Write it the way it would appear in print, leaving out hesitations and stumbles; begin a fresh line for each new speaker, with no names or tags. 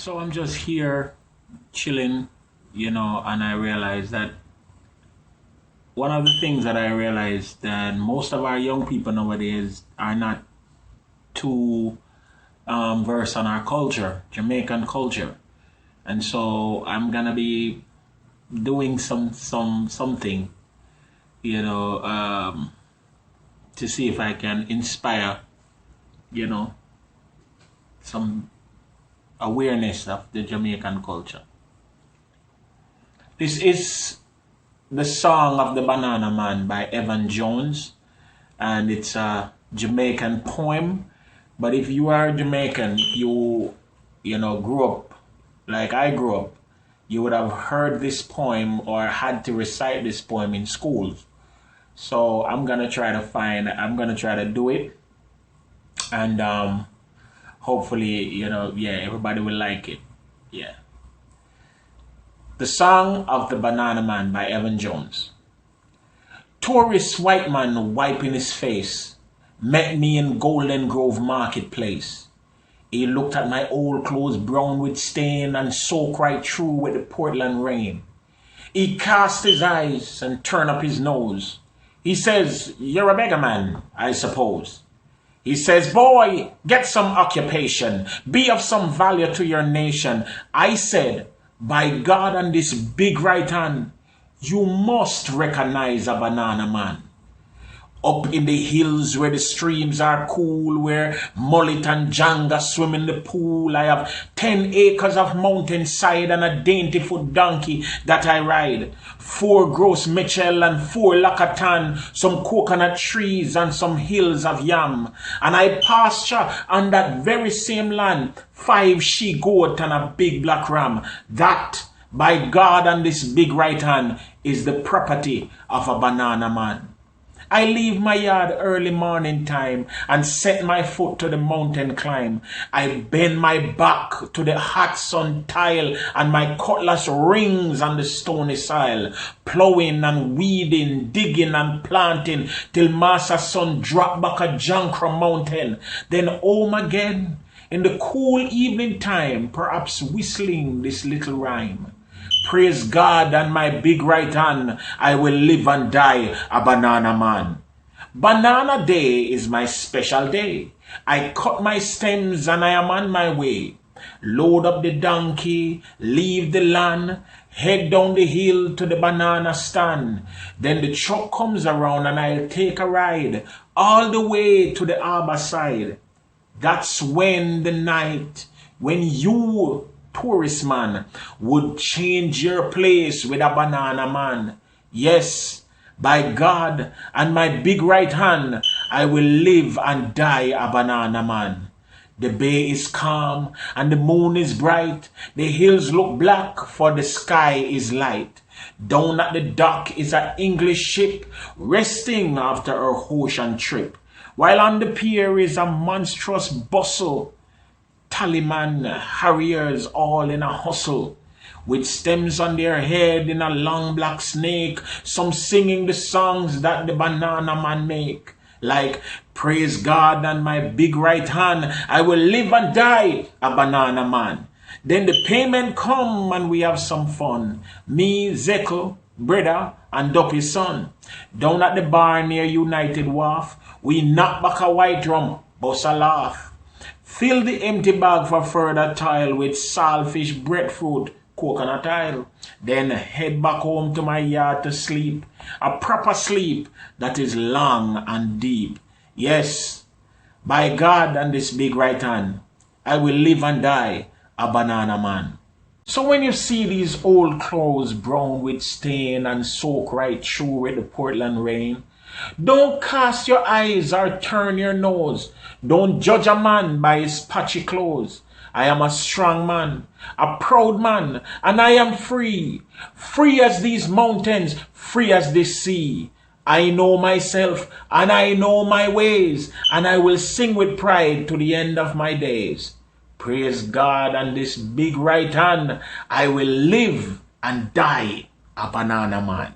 So I'm just here chilling, and I realized that one of the things that I realized that most of our young people nowadays are not too versed on our culture, Jamaican culture. And so I'm gonna be doing something, to see if I can inspire, some awareness of the Jamaican culture. This is the song of the Banana Man by Evan Jones, and it's a Jamaican poem. But if you are Jamaican, you grew up like I grew up, you would have heard this poem or had to recite this poem in schools. So I'm gonna try to do it, and hopefully, everybody will like it. Yeah. The Song of the Banana Man by Evan Jones. Tourist white man wiping his face met me in Golden Grove Marketplace. He looked at my old clothes brown with stain and soaked right through with the Portland rain. He cast his eyes and turned up his nose. He says, "You're a beggar man, I suppose." He says, "Boy, get some occupation. Be of some value to your nation." I said, "By God and this big right hand, you must recognize a banana man. Up in the hills where the streams are cool, where mullet and janga swim in the pool, I have 10 acres of mountainside and a dainty foot donkey that I ride. 4 gross Mitchell and 4 Lacatan, some coconut trees and some hills of yam. And I pasture on that very same land 5 she-goat and a big black ram. That, by God and this big right hand, is the property of a banana man. I leave my yard early morning time and set my foot to the mountain climb. I bend my back to the hot sun tile and my cutlass rings on the stony soil, plowing and weeding, digging and planting till Master Sun drop back a Jankra mountain. Then home again in the cool evening time, perhaps whistling this little rhyme. Praise God and my big right hand, I will live and die a banana man. Banana Day is my special day. I cut my stems and I am on my way. Load up the donkey, leave the land, head down the hill to the banana stand. Then the truck comes around and I'll take a ride all the way to the harbor side. That's when the night, when you, tourist man, would change your place with a banana man. Yes, by God and my big right hand, I will live and die a banana man. The bay is calm and the moon is bright. The hills look black for the sky is light. Down at the dock is an English ship resting after her ocean trip. While on the pier is a monstrous bustle. Tallyman, harriers all in a hustle, with stems on their head in a long black snake, some singing the songs that the banana man make. Like, praise God and my big right hand, I will live and die a banana man. Then the payment come and we have some fun. Me, Zeko, Brother, and Duppy's son. Down at the bar near United Wharf, we knock back a white rum, bust a laugh. Fill the empty bag for further toil with saltfish, breadfruit, coconut oil. Then head back home to my yard to sleep. A proper sleep that is long and deep. Yes, by God and this big right hand, I will live and die a banana man. So when you see these old clothes brown with stain and soak right through with the Portland rain, don't cast your eyes or turn your nose. Don't judge a man by his patchy clothes. I am a strong man, a proud man, and I am free. Free as these mountains, free as this sea. I know myself and I know my ways, and I will sing with pride to the end of my days. Praise God and this big right hand, I will live and die a banana man.